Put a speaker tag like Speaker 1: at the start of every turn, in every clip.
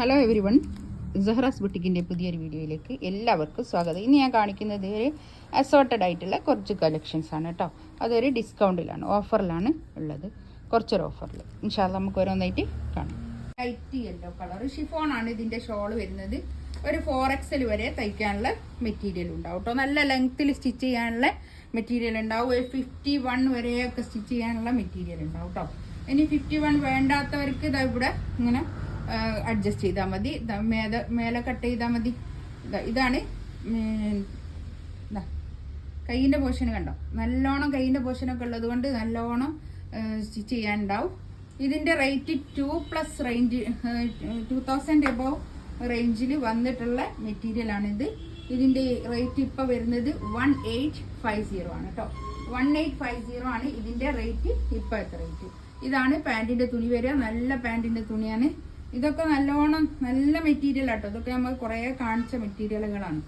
Speaker 1: Hello every one, സഹറാസ് ബുട്ടിക്കിൻ്റെ പുതിയൊരു വീഡിയോയിലേക്ക് എല്ലാവർക്കും സ്വാഗതം. ഇന്ന് ഞാൻ കാണിക്കുന്നത് ഒരു അസോർട്ടഡ് ആയിട്ടുള്ള കുറച്ച് കളക്ഷൻസ് ആണ് കേട്ടോ. അതൊരു ഡിസ്കൗണ്ടിലാണ്, ഓഫറിലാണ് ഉള്ളത്. കുറച്ചൊരു ഓഫറിൽ ഇൻഷാല്ല നമുക്ക് ഓരോന്നായിട്ട് കാണാം. ലൈറ്റ് യെല്ലോ കളർ ഷിഫോണാണ് ഇതിൻ്റെ ഷോൾ വരുന്നത്. ഒരു 4XL വരെ തയ്ക്കാനുള്ള മെറ്റീരിയൽ ഉണ്ടാവും കേട്ടോ. നല്ല ലെങ്ത്തിൽ സ്റ്റിച്ച് ചെയ്യാനുള്ള മെറ്റീരിയൽ ഉണ്ടാവും. ഒരു 51 വരെയൊക്കെ സ്റ്റിച്ച് ചെയ്യാനുള്ള മെറ്റീരിയൽ ഉണ്ടാവും കേട്ടോ. ഇനി 51 വേണ്ടാത്തവർക്ക് ഇതാ ഇവിടെ ഇങ്ങനെ അഡ്ജസ്റ്റ് ചെയ്താൽ മതി. മേലെ കട്ട് ചെയ്താൽ മതി. ഇതാണ് കൈയിൻ്റെ പോർഷൻ കണ്ടോ, നല്ലോണം കൈയിൻ്റെ പോർഷനൊക്കെ ഉള്ളത് കൊണ്ട് നല്ലോണം സ്റ്റിച്ച് ചെയ്യാനുണ്ടാവും. ഇതിൻ്റെ റേറ്റ് 2+ റേഞ്ച് 2000 എബോവ് റേഞ്ചിൽ വന്നിട്ടുള്ള മെറ്റീരിയലാണിത്. ഇതിൻ്റെ റേറ്റ് ഇപ്പോൾ വരുന്നത് 1850 ആണ് കേട്ടോ. 1850 ആണ് ഇതിൻ്റെ റേറ്റ്. ഇപ്പോഴത്തെ റേറ്റ് ഇതാണ്. പാൻറ്റിൻ്റെ തുണി വരിക, നല്ല പാൻറ്റിൻ്റെ തുണിയാണ്. ഇതൊക്കെ നല്ലോണം നല്ല മെറ്റീരിയൽ ആട്ടോ. ഇതൊക്കെ നമ്മൾ കുറേ കാണിച്ച മെറ്റീരിയലുകളാണ്.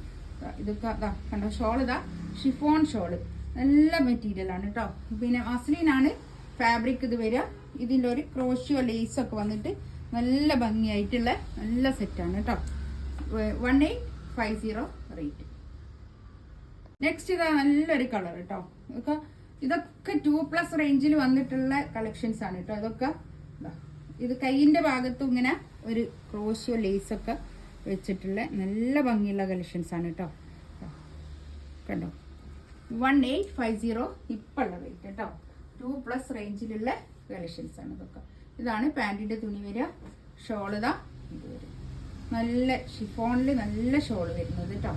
Speaker 1: ഇതൊക്കെ ഇതാ കണ്ടോ, ഷോൾ ഇതാ ഷിഫോൺ ഷോള്, നല്ല മെറ്റീരിയലാണ് കേട്ടോ. പിന്നെ മസ്ലിനാണ് ഫാബ്രിക് ഇത് വരിക. ഇതിൻ്റെ ഒരു ക്രോഷ്യോ ലേസൊക്കെ വന്നിട്ട് നല്ല ഭംഗിയായിട്ടുള്ള നല്ല സെറ്റാണ് കേട്ടോ. 1850 റേറ്റ്. നെക്സ്റ്റ് ഇതാ നല്ലൊരു കളർ കേട്ടോ. ഇതൊക്കെ 2+ റേഞ്ചിൽ വന്നിട്ടുള്ള കളക്ഷൻസ് ആണ് കേട്ടോ. ഇതൊക്കെ ഇത് കൈയിൻ്റെ ഭാഗത്തും ഇങ്ങനെ ഒരു ക്രോഷ്യോ ലേസൊക്കെ വെച്ചിട്ടുള്ള നല്ല ഭംഗിയുള്ള കളക്ഷൻസ് ആണ് കേട്ടോ. കണ്ടോ, 1850 ഇപ്പോഴുള്ള റേറ്റ് കേട്ടോ. 2+ റേഞ്ചിലുള്ള കളക്ഷൻസ് ആണ് ഇതൊക്കെ. ഇതാണ് പാൻറ്റിൻ്റെ തുണി വരിക. ഷോളിതാ ഇത് വരും. നല്ല ഷിഫോണിൽ നല്ല ഷോള് വരുന്നത് കേട്ടോ.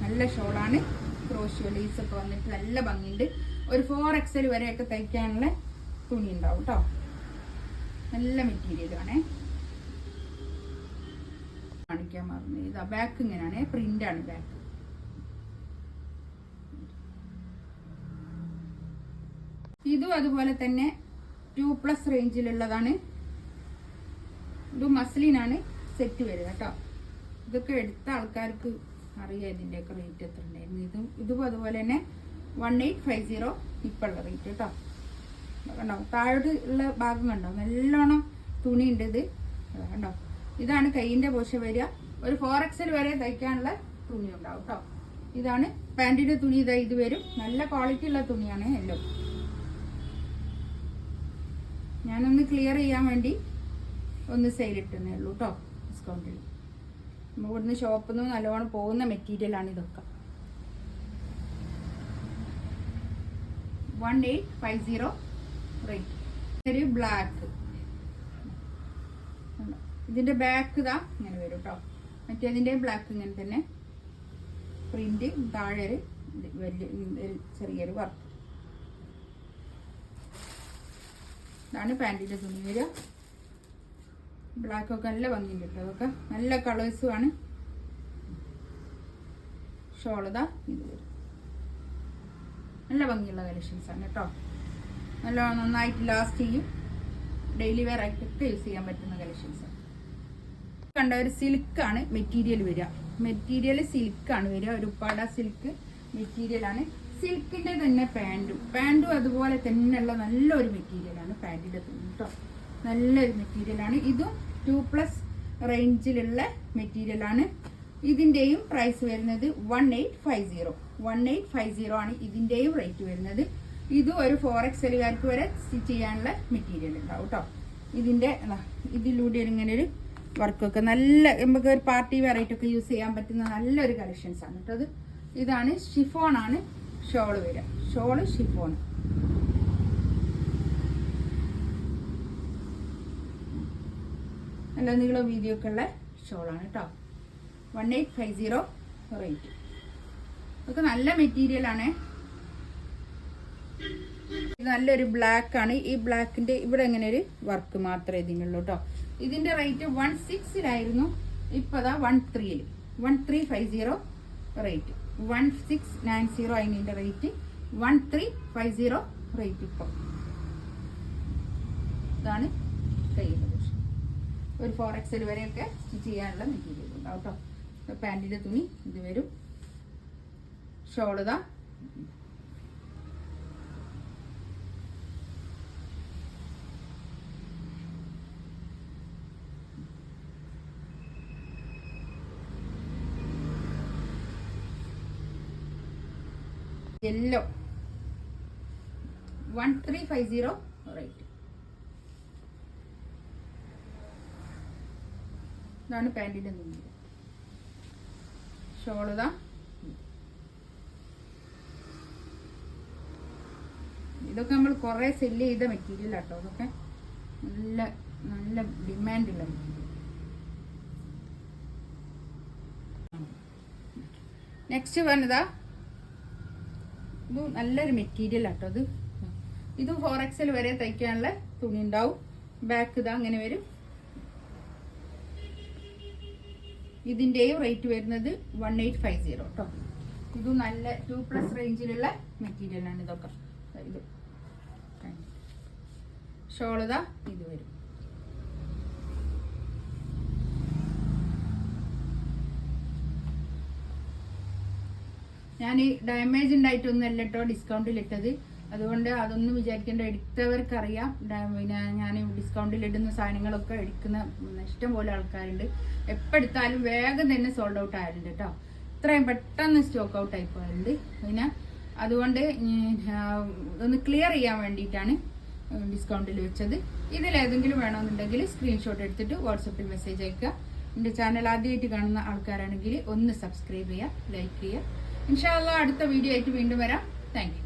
Speaker 1: നല്ല ഷോളാണ്. ക്രോഷ്യോ ലേസൊക്കെ വന്നിട്ട് നല്ല ഭംഗിയുണ്ട്. ഒരു 4XL വരെയൊക്കെ തയ്ക്കാനുള്ള തുണി ഉണ്ടാവും കേട്ടോ. നല്ല മെറ്റീരിയലാണ്. കാണിക്കാൻ മറന്നു. ഇതാ ബാക്ക് ഇങ്ങനെയാണ്, പ്രിന്റാണ് ബാക്ക്. ഇതും അതുപോലെ തന്നെ 2+ റേഞ്ചിലുള്ളതാണ്. ഇത് മസ്ലിനാണ് സെറ്റ് വരിക കേട്ടോ. ഇതൊക്കെ എടുത്ത ആൾക്കാർക്ക് അറിയാം ഇതിൻ്റെയൊക്കെ റേറ്റ് എത്ര ഉണ്ടായിരുന്നു. ഇതും അതുപോലെ തന്നെ 1850 ഇപ്പോഴുള്ള റേറ്റ് കേട്ടോ. കണ്ടോ, താഴോട്ട് ഉള്ള ഭാഗം കണ്ടോ, നല്ലോണം തുണി ഉണ്ട്. ഇത് കണ്ടോ, ഇതാണ് കൈയിൻ്റെ പോഷ വരിക. ഒരു 4XL വരെ തയ്ക്കാനുള്ള തുണി ഉണ്ടാവും കേട്ടോ. ഇതാണ് പാൻറ്റിൻ്റെ തുണി. ഇതാ ഇത് വരും. നല്ല ക്വാളിറ്റി ഉള്ള തുണിയാണ് എല്ലാം. ഞാനൊന്ന് ക്ലിയർ ചെയ്യാൻ വേണ്ടി ഒന്ന് സെയിലിട്ടുന്നേ ഉള്ളൂ കേട്ടോ, ഡിസ്കൗണ്ടിൽ. നമ്മൾ ഇവിടുന്ന് ഷോപ്പിൽ നിന്ന് നല്ലോണം പോകുന്ന മെറ്റീരിയലാണ് ഇതൊക്കെ. 1850 റേറ്റ്. ഒരു ബ്ലാക്ക്, ഇതിന്റെ ബാക്ക് ഇതാ ഇങ്ങനെ വരും കേട്ടോ. മറ്റേതിന്റെ ബ്ലാക്ക് ഇങ്ങനെ തന്നെ പ്രിന്റ്, താഴെ വലിയ ചെറിയൊരു വർക്ക്. ഇതാണ് പാൻറ്റിന്റെ തുണി വരിക. ബ്ലാക്കൊക്കെ നല്ല ഭംഗിയുണ്ട് കേട്ടോ. അതൊക്കെ നല്ല കളേഴ്സും ആണ്. ഷോളിതാ ഇത് വരും. നല്ല ഭംഗിയുള്ള കളക്ഷൻസ് ആണ് കേട്ടോ. നല്ല നന്നായിട്ട് ലാസ്റ്റ് ചെയ്യും. ഡെയിലി വെയർ ആയിട്ടൊക്കെ യൂസ് ചെയ്യാൻ പറ്റുന്ന കളക്ഷൻസ് ആണ്. കണ്ട ഒരു സിൽക്കാണ് മെറ്റീരിയൽ വരിക. മെറ്റീരിയൽ സിൽക്കാണ് വരിക. ഒരു ഉപ്പാട സിൽക്ക് മെറ്റീരിയലാണ്. സിൽക്കിന്റെ തന്നെ പാൻറ്റും അതുപോലെ തന്നെയുള്ള നല്ലൊരു മെറ്റീരിയലാണ് പാൻറ്റിന്റെ തുണി കേട്ടോ. നല്ലൊരു മെറ്റീരിയലാണ്. ഇതും 2+ റേഞ്ചിലുള്ള മെറ്റീരിയലാണ്. ഇതിൻ്റെയും പ്രൈസ് വരുന്നത് 1850 ആണ് ഇതിൻ്റെയും റേറ്റ് വരുന്നത്. ഇതും ഒരു 4XLകാർക്ക് വരെ സ്റ്റിച്ച് ചെയ്യാനുള്ള മെറ്റീരിയൽ ഉണ്ടാവും കേട്ടോ. ഇതിലൂടെ ഇങ്ങനെ ഒരു വർക്കൊക്കെ നല്ല നമുക്ക് ഒരു പാർട്ടി വെറൈറ്റി യൂസ് ചെയ്യാൻ പറ്റുന്ന നല്ലൊരു കളക്ഷൻസ് ആണ് കേട്ടോ. ഇതാണ് ഷിഫോണാണ് ഷോള് വരിക. Shawl chiffon. നല്ല നീളം വീതിയൊക്കെ ഉള്ള ഷോളാണ് കേട്ടോ. 1850 റേറ്റ്. ഇതൊക്കെ നല്ല മെറ്റീരിയലാണ്. ഇത് നല്ലൊരു ബ്ലാക്ക് ആണ്. ഈ ബ്ലാക്കിന്റെ ഇവിടെ ഇങ്ങനെ ഒരു വർക്ക് മാത്രമേ ഇതിനുള്ളൂ കേട്ടോ. ഇതിന്റെ റേറ്റ് 16 ഇപ്പതാ 1350 റേറ്റ്. 1690 അതിന്റെ റേറ്റ്. 1350 റേറ്റ് ഇപ്പൊ. ഇതാണ് കയ്യിലെ പോർഷൻ. ഒരു 4XL വരെയൊക്കെ സ്റ്റിച്ച് ചെയ്യാനുള്ള മെറ്റീരിയൽ ഉണ്ടാവും കേട്ടോ. പാൻറ്റിന്റെ തുണി ഇത് വരും. ഷോളിതാ യെല്ലോ 1350 റേറ്റ്. ഇതാണ് പാൻറ്റിൻ്റെ തുണി. ഷോളിതാ ഇതൊക്കെ നമ്മൾ കുറേ സെല്ല് ചെയ്ത മെറ്റീരിയൽ ആട്ടോ. അതൊക്കെ നല്ല നല്ല ഡിമാൻഡുള്ള മെറ്റീരിയൽ. നെക്സ്റ്റ് വന്നതാ ഇത് നല്ലൊരു മെറ്റീരിയൽ ആട്ടോ. ഇത് 4XL വരെ തയ്ക്കാനുള്ള തുണി ഉണ്ടാവും. ബാക്ക് ഇതാ അങ്ങനെ വരും. ഇതിൻ്റെയും റേറ്റ് വരുന്നത് 1850 കേട്ടോ. ഇത് നല്ല 2+ റേഞ്ചിലുള്ള മെറ്റീരിയലാണ് ഇതൊക്കെ. ഇത് ഷോളിതാ ഇത് വരും. ഞാൻ ഡാമേജ് ഉണ്ടായിട്ടൊന്നുമല്ല കേട്ടോ ഡിസ്കൗണ്ടിലിട്ടത്. അതുകൊണ്ട് അതൊന്നും വിചാരിക്കേണ്ട. എടുത്തവർക്കറിയാം. പിന്നെ ഞാൻ ഡിസ്കൗണ്ടിലിടുന്ന സാധനങ്ങളൊക്കെ എടുക്കുന്ന ഇഷ്ടം പോലെ ആൾക്കാരുണ്ട്. എപ്പോൾ എടുത്താലും വേഗം തന്നെ സോൾഡ് ഔട്ട് ആയിട്ടുണ്ട് കേട്ടോ. ഇത്രയും പെട്ടെന്ന് സ്റ്റോക്ക് ഔട്ട് ആയി പോയിട്ടുണ്ട്. പിന്നെ അതുകൊണ്ട് ഒന്ന് ക്ലിയർ ചെയ്യാൻ വേണ്ടിയിട്ടാണ് ഡിസ്കൗണ്ടിൽ വെച്ചത്. ഇതിലേതെങ്കിലും വേണമെന്നുണ്ടെങ്കിൽ സ്ക്രീൻഷോട്ട് എടുത്തിട്ട് വാട്സപ്പിൽ മെസ്സേജ് അയക്കുക. എൻ്റെ ചാനൽ ആദ്യമായിട്ട് കാണുന്ന ആൾക്കാരാണെങ്കിൽ ഒന്ന് സബ്സ്ക്രൈബ് ചെയ്യുക, ലൈക്ക് ചെയ്യുക. ഇൻഷാ അല്ലാഹ് അടുത്ത വീഡിയോ ആയിട്ട് വീണ്ടും വരാം. Thank you.